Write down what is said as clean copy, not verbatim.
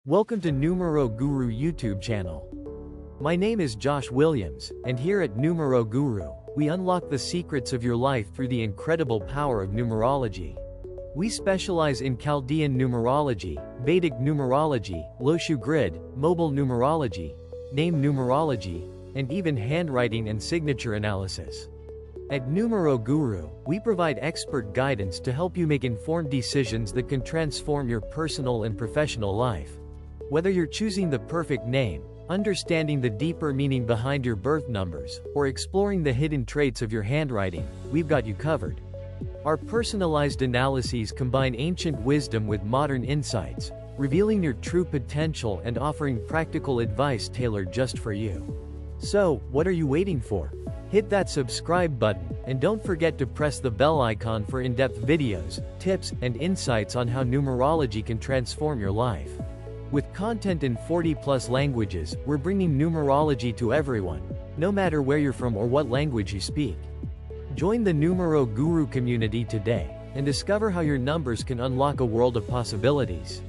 Welcome to NumeroGuru YouTube channel. My name is Josh Williams, and here at NumeroGuru, we unlock the secrets of your life through the incredible power of numerology. We specialize in Chaldean Numerology, Vedic Numerology, Loshu Grid, Mobile Numerology, Name Numerology, and even handwriting and signature analysis. At NumeroGuru, we provide expert guidance to help you make informed decisions that can transform your personal and professional life. Whether you're choosing the perfect name, understanding the deeper meaning behind your birth numbers, or exploring the hidden traits of your handwriting, we've got you covered. Our personalized analyses combine ancient wisdom with modern insights, revealing your true potential and offering practical advice tailored just for you. So, what are you waiting for? Hit that subscribe button, and don't forget to press the bell icon for in-depth videos, tips, and insights on how numerology can transform your life. With content in 40+ languages, we're bringing numerology to everyone, no matter where you're from or what language you speak. Join the NumeroGuru community today, and discover how your numbers can unlock a world of possibilities.